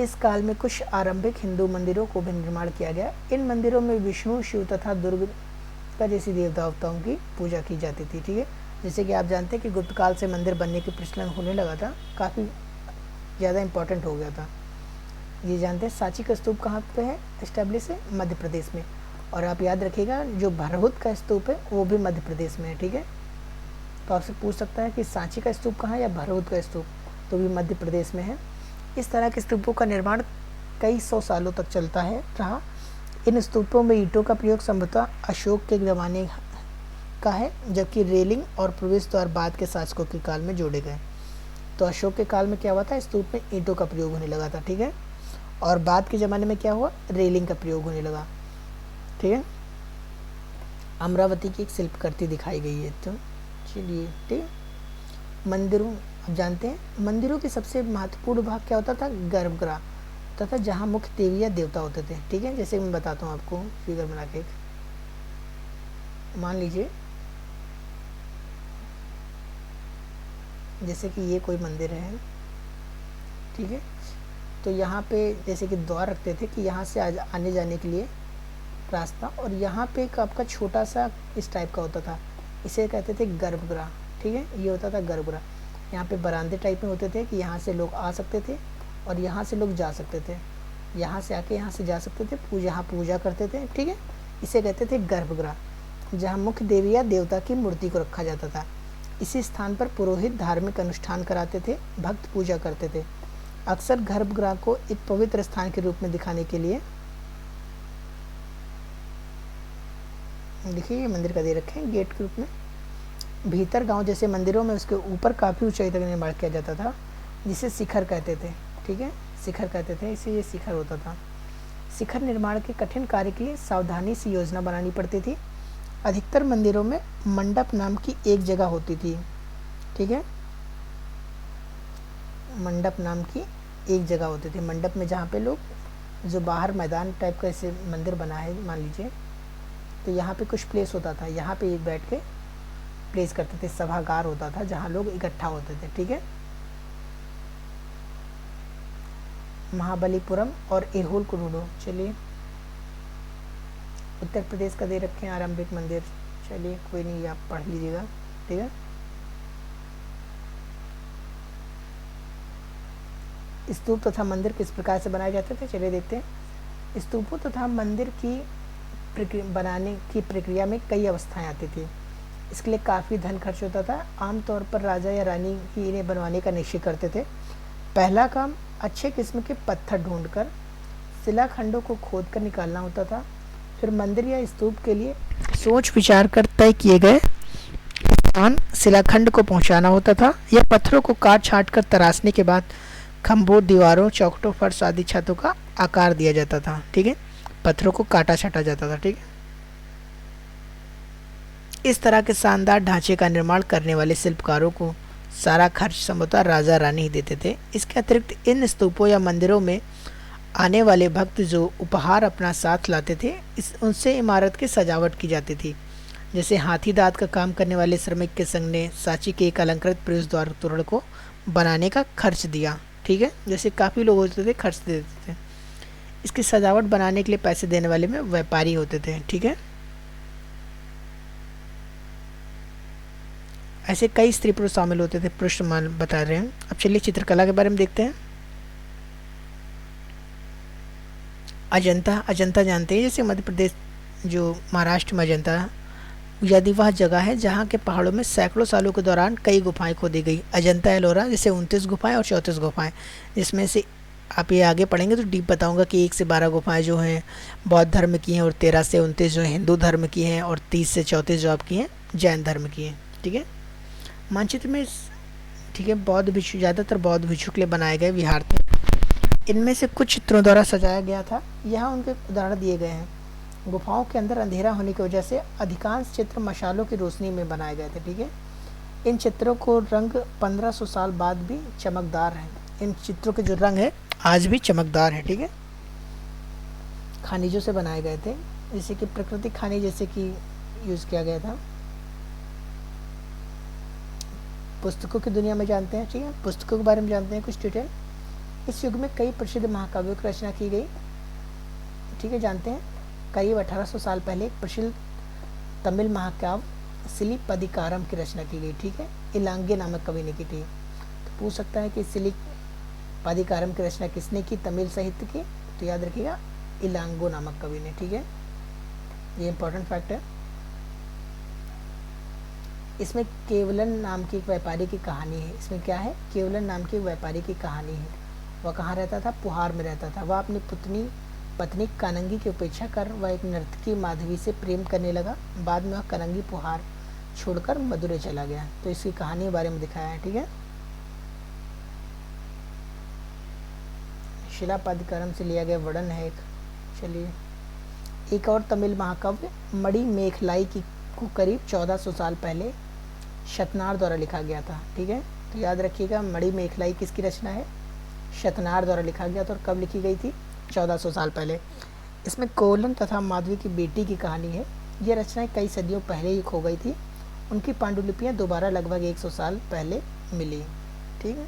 इस काल में कुछ आरंभिक हिंदू मंदिरों को भी निर्माण किया गया। इन मंदिरों में विष्णु, शिव तथा दुर्गा जैसी देवताओं की पूजा की जाती थी। ठीक है, जैसे कि आप जानते हैं कि गुप्त काल से मंदिर बनने की प्रचलन होने लगा था, काफ़ी ज़्यादा इम्पोर्टेंट हो गया था। ये जानते हैं सांची का स्तूप कहाँ पे है इस्टेब्लिश है? मध्य प्रदेश में। और आप याद रखिएगा जो भरहुत का स्तूप है वो भी मध्य प्रदेश में है। ठीक है, तो आपसे पूछ सकता है कि सांची का स्तूप कहाँ है या भरहुत का स्तूप, तो भी मध्य प्रदेश में है। इस तरह के स्तूपों का निर्माण कई सौ सालों तक चलता है रहा। इन स्तूपों में ईंटों का प्रयोग संभवतः अशोक के ज़माने का है, जबकि रेलिंग और प्रवेश द्वार बाद के शासकों के काल में जोड़े गए। तो अशोक के काल में क्या हुआ था? स्तूप में ईंटों का प्रयोग होने लगा था। ठीक है, और बाद के ज़माने में क्या हुआ? रेलिंग का प्रयोग होने लगा। ठीक है, अमरावती की एक शिल्पकृति दिखाई गई है। तो चलिए, ठीक है, मंदिरों, आप जानते हैं मंदिरों के सबसे महत्वपूर्ण भाग क्या होता था? गर्भगृह होता था, जहाँ मुख्य देवी या देवता होते थे। ठीक है, जैसे मैं बताता हूँ आपको फिगर बना के। मान लीजिए जैसे कि ये कोई मंदिर है। ठीक है, तो यहाँ पे जैसे कि द्वार रखते थे कि यहाँ से आने जाने के लिए रास्ता, और यहाँ पे एक आपका छोटा सा इस टाइप का होता था, इसे कहते थे गर्भगृह। ठीक है, ये होता था गर्भगृह। यहाँ पे बरामदे टाइप में होते थे कि यहाँ से लोग आ सकते थे और यहाँ से लोग जा सकते थे, यहाँ से आके यहाँ से जा सकते थे, यहाँ पूजा करते थे। ठीक है, इसे कहते थे गर्भगृह, जहाँ मुख्य देवी या देवता की मूर्ति को रखा जाता था। इसी स्थान पर पुरोहित धार्मिक अनुष्ठान कराते थे, भक्त पूजा करते थे। अक्सर गर्भगृह को एक पवित्र स्थान के रूप में दिखाने के लिए, देखिए ये मंदिर का दे रखे हैं गेट के रूप में। भीतर गांव जैसे मंदिरों में उसके ऊपर काफ़ी ऊंचाई तक निर्माण किया जाता था, जिसे शिखर कहते थे। ठीक है, शिखर कहते थे, इसे ये शिखर होता था। शिखर निर्माण के कठिन कार्य के लिए सावधानी से योजना बनानी पड़ती थी। अधिकतर मंदिरों में मंडप नाम की एक जगह होती थी। ठीक है, मंडप नाम की एक जगह होती थी। मंडप में जहाँ पे लोग, जो बाहर मैदान टाइप का ऐसे मंदिर बना है मान लीजिए, तो यहाँ पे कुछ प्लेस होता था, यहाँ पे एक बैठ के प्लेस करते थे, सभागार होता था जहाँ लोग इकट्ठा होते थे। ठीक है, महाबलीपुरम और एहोल को ढूंढो। चलिए, उत्तर प्रदेश का दे रखे हैं आरंभिक मंदिर। चलिए कोई नहीं, आप पढ़ लीजिएगा। ठीक है, स्तूप तथा मंदिर किस प्रकार से बनाए जाते थे, चलिए देखते हैं। स्तूपों तथा मंदिर की बनाने की प्रक्रिया में कई अवस्थाएं आती थी। इसके लिए काफ़ी धन खर्च होता था। आमतौर पर राजा या रानी ही इन्हें बनवाने का निश्चय करते थे। पहला काम अच्छे किस्म के पत्थर ढूंढकर शिलाखंडों को खोद कर निकालना होता था। फिर मंदिर या स्तूप के लिए सोच विचार कर तय किए गए स्थान शिलाखंड को पहुंचाना होता था। यह पत्थरों को काट छाट कर तराशने के बाद खंभों, दीवारों, चौखटों, फर्श आदि छतों का आकार दिया जाता था। ठीक है, पत्थरों को काटा छाटा जाता था। ठीक है, इस तरह के शानदार ढांचे का निर्माण करने वाले शिल्पकारों को सारा खर्च संभवतः राजा रानी ही देते थे। इसके अतिरिक्त इन स्तूपों या मंदिरों में आने वाले भक्त जो उपहार अपना साथ लाते थे, इस उनसे इमारत की सजावट की जाती थी। जैसे हाथी दांत का काम करने वाले श्रमिक के संघ ने सांची के एक अलंकृत प्रवेश द्वार तोरण को बनाने का खर्च दिया। ठीक है, जैसे काफ़ी लोग होते थे खर्च दे देते थे। इसकी सजावट बनाने के लिए पैसे देने वाले में व्यापारी होते थे। ठीक है, ऐसे कई स्त्री पुरुष शामिल होते थे, पृष्ठमान बता रहे हैं। अब चलिए चित्रकला के बारे में देखते हैं। अजंता, अजंता जानते हैं, जैसे मध्य प्रदेश जो महाराष्ट्र में अजंता, यदि वह जगह है जहाँ के पहाड़ों में सैकड़ों सालों के दौरान कई गुफाएं खोदी गई। अजंता एलोरा जैसे 29 गुफाएं और 34 गुफाएं, जिसमें से आप ये आगे पढ़ेंगे तो डीप बताऊंगा कि 1 से 12 गुफाएं जो हैं बौद्ध धर्म की हैं, और 13 से 29 जो हिंदू धर्म की हैं, और 30 से 34 जो आपकी हैं जैन धर्म की हैं। ठीक है, मानचित्र में ठीक है बौद्ध भिक्षु, ज़्यादातर बौद्ध भिक्षु के लिए बनाए गए विहार थे। इनमें से कुछ चित्रों द्वारा सजाया गया था। यहाँ उनके उदाहरण दिए गए हैं। गुफाओं के अंदर अंधेरा होने की वजह से अधिकांश चित्र मशालों की रोशनी में बनाए गए थे। ठीक है, इन चित्रों को रंग 1500 साल बाद भी चमकदार है। इन चित्रों के जो रंग है आज भी चमकदार है। ठीक है, खनिजों से बनाए गए थे, जैसे कि प्राकृतिक खनिज जैसे कि यूज़ किया गया था। पुस्तकों की दुनिया में जानते हैं। ठीक है, पुस्तकों के बारे में जानते हैं कुछ डिटेल। इस युग में कई प्रसिद्ध महाकाव्यों की रचना की गई। ठीक है, जानते हैं करीब 1800 साल पहले एक प्रसिद्ध तमिल महाकाव्य सिलिपदिकारम की रचना की गई। ठीक है, इलांगे नामक कवि ने की थी। तो पूछ सकता है कि सिलिपदिकारम की रचना किसने की तमिल साहित्य की, तो याद रखिएगा इलांगो नामक कवि ने। ठीक है, ये इंपॉर्टेंट फैक्ट है। इसमें केवलन नाम की एक व्यापारी की कहानी है। इसमें क्या है, केवलन नाम की व्यापारी की कहानी है। वह कहाँ रहता था, पुहार में रहता था। वह अपनी पत्नी कानंगी की उपेक्षा कर वह एक नर्तकी माधवी से प्रेम करने लगा। बाद में वह कानंगी पुहार छोड़कर मदुरै चला गया। तो इसकी कहानी के बारे में दिखाया है। ठीक है, शिलापदिकारम से लिया गया वर्णन है एक। चलिए, एक और तमिल महाकाव्य मणि मेखलाई की को करीब 1400 साल पहले शतनार द्वारा लिखा गया था। ठीक है, तो याद रखिएगा मणि मेखलाई किसकी रचना है, शतनार द्वारा लिखा गया था। और कब लिखी गई थी, 1400 साल पहले। इसमें कोलन तथा माधवी की बेटी की कहानी है। यह रचनाएं कई सदियों पहले ही खो गई थी। उनकी पांडुलिपियाँ दोबारा लगभग 100 साल पहले मिली। ठीक है,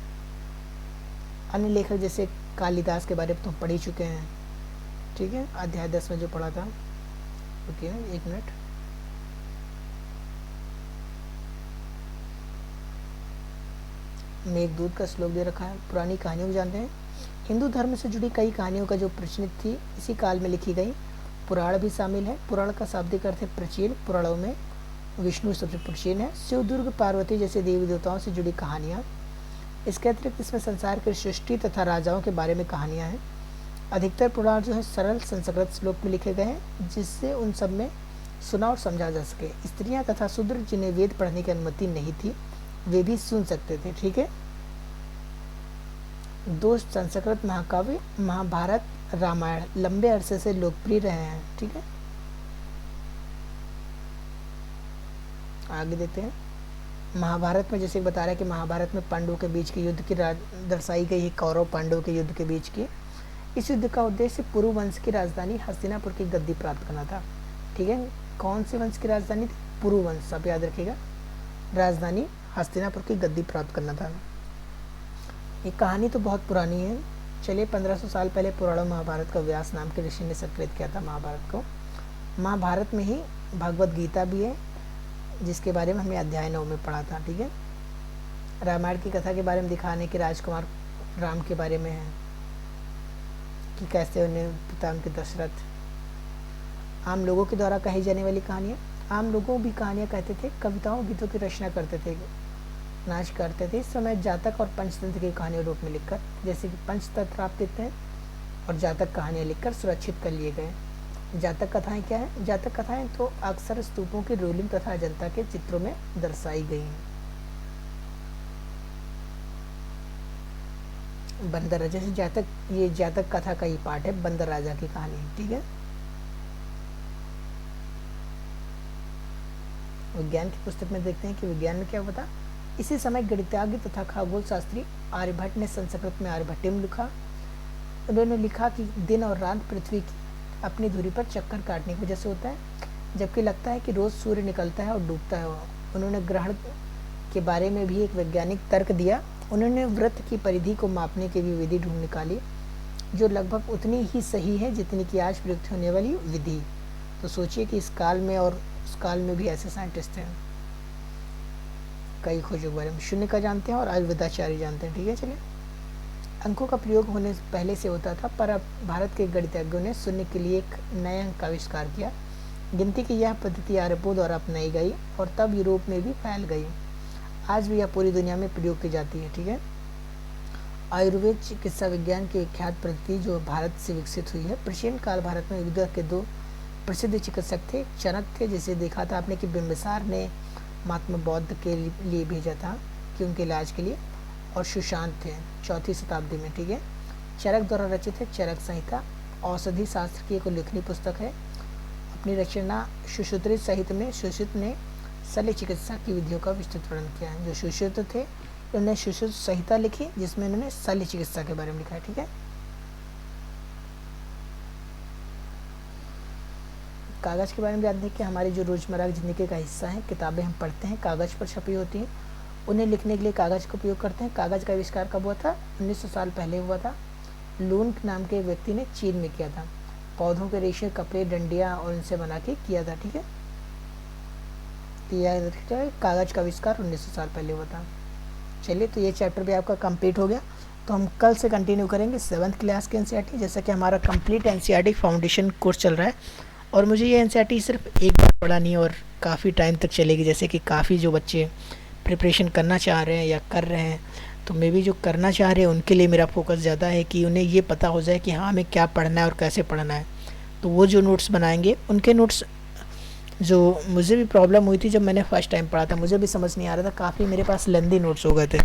अन्य लेखक जैसे कालिदास के बारे में तो पढ़ ही चुके हैं। ठीक है, अध्याय 10 में जो पढ़ा था। ओके, एक मिनट। मेघदूत का श्लोक दे रखा है। पुरानी कहानियों को जानते हैं। हिंदू धर्म से जुड़ी कई कहानियों का जो प्रचलित थी इसी काल में लिखी गई। पुराण भी शामिल है। पुराण का शाब्दिक अर्थ है प्राचीन। पुराणों में विष्णु सबसे प्राचीन है। शिव, दुर्ग, पार्वती जैसे देवी देवताओं से जुड़ी कहानियाँ। इसके अतिरिक्त इसमें संसार की सृष्टि तथा राजाओं के बारे में कहानियाँ हैं। अधिकतर पुराण जो है सरल संस्कृत श्लोक में लिखे गए हैं, जिससे उन सब में सुना और समझा जा सके। स्त्रियाँ तथा शूद्र जिन्हें वेद पढ़ने की अनुमति नहीं थी वे भी सुन सकते थे। ठीक है, 2 संस्कृत महाकाव्य महाभारत, रामायण लंबे अरसे से लोकप्रिय रहे हैं। ठीक है, आगे देखते हैं। महाभारत में जैसे बता रहा है कि महाभारत में पांडवों के बीच के युद्ध की दर्शाई गई है, कौरव पांडवों के युद्ध के बीच की। इस युद्ध का उद्देश्य पुरु वंश की राजधानी हस्तिनापुर की गद्दी प्राप्त करना था। ठीक है, कौन से वंश की राजधानी थी, पुरु वंश, आप याद रखिएगा। राजधानी हस्तिनापुर की गद्दी प्राप्त करना था। ये कहानी तो बहुत पुरानी है। चलिए, 1500 साल पहले पुराण महाभारत का व्यास नाम के ऋषि ने संकलित किया था महाभारत को। महाभारत में ही भगवद गीता भी है, जिसके बारे में हमने अध्याय 9 में पढ़ा था। ठीक है, रामायण की कथा के बारे में दिखाने के राजकुमार राम के बारे में है कि कैसे उन्हें पिता उनके दशरथ। आम लोगों के द्वारा कही जाने वाली कहानियाँ। आम लोगों भी कहानियाँ कहते थे, कविताओं गीतों की रचना करते थे, नाच करते थे। इस समय जातक और पंचतंत्र की कहानियों रूप में लिखकर, जैसे कि पंचतंत्र आप देखते हैं, और जातक कहानियाँ लिखकर सुरक्षित कर लिए गए। जातक कथाएं क्या है, जातक कथाएं तो अक्सर स्तूपों की रोलिंग तथा अजंता के चित्रों में दर्शाई गई हैं। बंदर, जैसे जातक, ये जातक कथा का ही पार्ट है, बंदर राजा की कहानी। ठीक है, विज्ञान की पुस्तक में देखते हैं कि विज्ञान में क्या होता। इसी समय गणितज्ञ तथा खगोल शास्त्री आर्यभट्ट ने संस्कृत में आर्यभट्टियम लिखा। उन्होंने लिखा कि दिन और रात पृथ्वी की अपनी धुरी पर चक्कर काटने की वजह से होता है, जबकि लगता है कि रोज़ सूर्य निकलता है और डूबता है। उन्होंने ग्रहण के बारे में भी एक वैज्ञानिक तर्क दिया। उन्होंने वृत्त की परिधि को मापने की भी विधि ढूंढ निकाली, जो लगभग उतनी ही सही है जितनी कि आज प्रयुक्त होने वाली विधि। तो सोचिए कि इस काल में और उस काल में भी ऐसे साइंटिस्ट हैं। कई खोजों के बारे में शून्य का जानते हैं और अविभाज्य जानते हैं। ठीक है, चलिए। अंकों का प्रयोग होने से पहले से होता था, पर अब भारत के गणितज्ञों ने शून्य के लिए एक नए अंक का आविष्कार किया। गिनती की यह पद्धति अरबों द्वारा अपनाई गई और तब यूरोप में भी फैल गई। आज भी यह पूरी दुनिया में प्रयोग की जाती है। ठीक है। आयुर्वेद चिकित्सा विज्ञान की विख्यात पद्धति जो भारत से विकसित हुई है। प्राचीन काल भारत में युद्ध के दो प्रसिद्ध चिकित्सक थे। चरक थे, जिसे देखा था आपने कि बिंबिसार ने महात्मा बौद्ध के लिए भेजा था कि उनके इलाज के लिए, और सुशांत थे 4वीं शताब्दी में। ठीक है। चरक द्वारा रचित है चरक संहिता, औषधि शास्त्र की एक उल्लेखनीय पुस्तक है। अपनी रचना सुश्रुत साहित्य में सुश्रुत ने शल्य चिकित्सा की विधियों का विस्तृत वर्णन किया है। जो सुश्रुत थे उन्होंने सुश्रुत संहिता लिखी, जिसमें उन्होंने शल्य चिकित्सा के बारे में लिखा है। ठीक है। कागज़ के बारे में जानते हैं कि हमारी जो रोज़मर्रा की ज़िंदगी का हिस्सा है। किताबें हम पढ़ते हैं, कागज़ पर छपी होती हैं, उन्हें लिखने के लिए कागज़ का उपयोग करते हैं। कागज़ का आविष्कार कब हुआ था? 1900 साल पहले हुआ था। लून नाम के व्यक्ति ने चीन में किया था। पौधों के रेशे, कपड़े, डंडियाँ और उनसे बना के किया था। ठीक है। तो यह कागज़ का आविष्कार 1900 साल पहले हुआ था। चलिए, तो ये चैप्टर भी आपका कंप्लीट हो गया। तो हम कल से कंटिन्यू करेंगे 7th क्लास के एनसीईआरटी, जैसा कि हमारा कंप्लीट एनसीईआरटी फाउंडेशन कोर्स चल रहा है। और मुझे ये एनसीईआरटी सिर्फ एक बार पढ़ानी है और काफ़ी टाइम तक चलेगी। जैसे कि काफ़ी जो बच्चे प्रिपरेशन करना चाह रहे हैं या कर रहे हैं, तो मे भी जो करना चाह रहे हैं उनके लिए मेरा फोकस ज़्यादा है कि उन्हें ये पता हो जाए कि हाँ, हमें क्या पढ़ना है और कैसे पढ़ना है। तो वो जो नोट्स बनाएंगे, उनके नोट्स, जो मुझे भी प्रॉब्लम हुई थी जब मैंने फ़र्स्ट टाइम पढ़ा था, मुझे भी समझ नहीं आ रहा था, काफ़ी मेरे पास लेंदी नोट्स हो गए थे।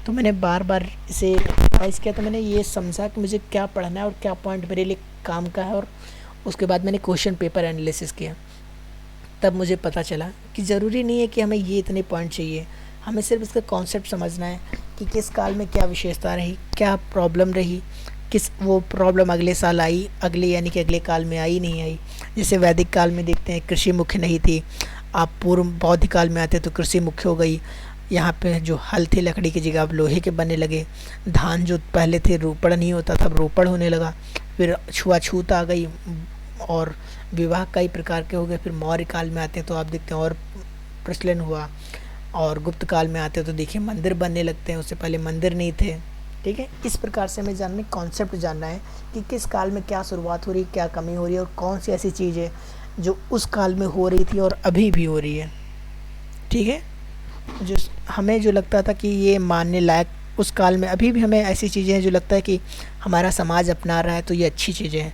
तो मैंने बार बार इसे रिवाइज़ किया, तो मैंने ये समझा कि मुझे क्या पढ़ना है और क्या पॉइंट मेरे लिए काम का है। और उसके बाद मैंने क्वेश्चन पेपर एनालिसिस किया, तब मुझे पता चला कि ज़रूरी नहीं है कि हमें ये इतने पॉइंट चाहिए, हमें सिर्फ इसका कॉन्सेप्ट समझना है कि किस काल में क्या विशेषता रही, क्या प्रॉब्लम रही, किस वो प्रॉब्लम अगले साल आई, अगले यानी कि अगले काल में आई नहीं आई। जैसे वैदिक काल में देखते हैं कृषि मुख्य नहीं थी, आप पूर्व बौद्ध काल में आते तो कृषि मुख्य हो गई। यहाँ पे जो हल थे लकड़ी की जगह अब लोहे के बनने लगे। धान जो पहले थे रोपड़ नहीं होता था, अब रोपड़ होने लगा। फिर छुआछूत आ गई और विवाह कई प्रकार के हो गए। फिर मौर्य काल में आते हैं तो आप देखते हैं और प्रचलन हुआ, और गुप्त काल में आते हैं तो देखिए मंदिर बनने लगते हैं, उससे पहले मंदिर नहीं थे। ठीक है। इस प्रकार से हमें जानने कॉन्सेप्ट जानना है कि किस काल में क्या शुरुआत हो रही है, क्या कमी हो रही है, और कौन सी ऐसी चीज़ है जो उस काल में हो रही थी और अभी भी हो रही है। ठीक है। जो हमें जो लगता था कि ये मानने लायक, उस काल में अभी भी हमें ऐसी चीज़ें हैं जो लगता है कि हमारा समाज अपना रहा है तो ये अच्छी चीज़ें हैं,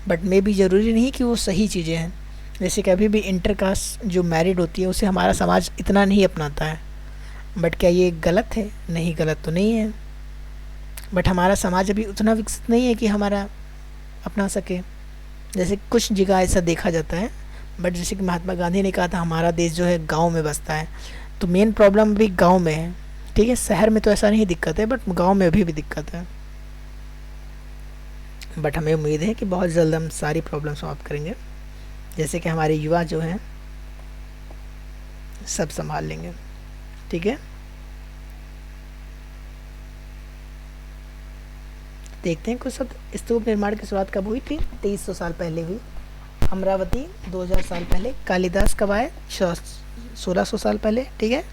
बट मे भी ज़रूरी नहीं कि वो सही चीज़ें हैं। जैसे कि अभी भी इंटरकास्ट जो मैरिड होती है उसे हमारा समाज इतना नहीं अपनाता है, बट क्या ये गलत है? नहीं, गलत तो नहीं है, बट हमारा समाज अभी उतना विकसित नहीं है कि हमारा अपना सके। जैसे कुछ जगह ऐसा देखा जाता है, बट जैसे कि महात्मा गांधी ने कहा था हमारा देश जो है गांव में बसता है, तो मेन प्रॉब्लम भी गांव में है। ठीक है। शहर में तो ऐसा नहीं दिक्कत है, बट गांव में अभी भी दिक्कत है। बट हमें उम्मीद है कि बहुत जल्द हम सारी प्रॉब्लम सॉल्व करेंगे, जैसे कि हमारे युवा जो हैं सब संभाल लेंगे। ठीक है। देखते हैं कुछ शब्द। स्तूप निर्माण की शुरुआत कब हुई थी? 2300 साल पहले हुई। अमरावती 2000 साल पहले। कालिदास कब आए? 1600 साल पहले। ठीक है।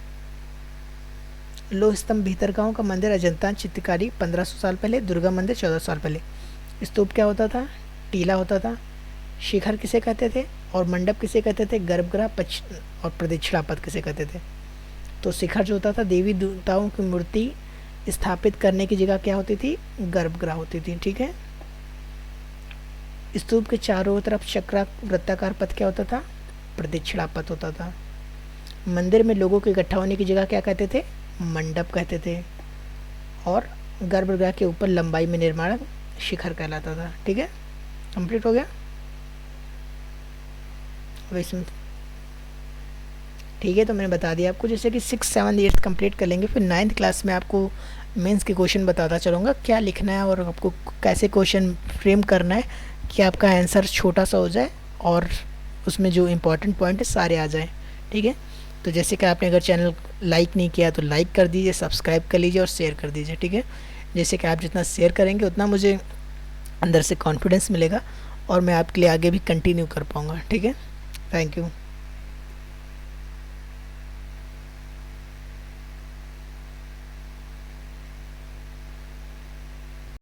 लोह स्तंभ भीतरगांव का मंदिर अजंता चित्रकारी 1500 साल पहले। दुर्गा मंदिर 14 साल पहले। स्तूप क्या होता था? टीला होता था। शिखर किसे कहते थे और मंडप किसे कहते थे? गर्भगृह और प्रदक्षिणा पथ किसे कहते थे? तो शिखर जो होता था, देवी देवताओं की मूर्ति स्थापित करने की जगह क्या होती थी? गर्भगृह होती थी। ठीक है। स्तूप के चारों तरफ चक्रा वृत्ताकार पथ क्या होता था? प्रदक्षिणा पथ होता था। मंदिर में लोगों के इकट्ठा होने की जगह क्या कहते थे? मंडप कहते थे। और गर्भगृह के ऊपर लंबाई में निर्माण शिखर कहलाता था। ठीक है। कंप्लीट हो गया। अब इसमें ठीक है। तो मैंने बता दिया आपको, जैसे कि 6, 7, 8 कंप्लीट कर लेंगे, फिर 9th क्लास में आपको मेंस के क्वेश्चन बताता चलूँगा क्या लिखना है और आपको कैसे क्वेश्चन फ्रेम करना है कि आपका आंसर छोटा सा हो जाए और उसमें जो इम्पोर्टेंट पॉइंट है सारे आ जाएँ। ठीक है। तो जैसे कि आपने अगर चैनल लाइक नहीं किया तो लाइक कर दीजिए, सब्सक्राइब कर लीजिए और शेयर कर दीजिए। ठीक है। जैसे कि आप जितना शेयर करेंगे उतना मुझे अंदर से कॉन्फिडेंस मिलेगा और मैं आपके लिए आगे भी कंटिन्यू कर पाऊँगा। ठीक है। Thank you.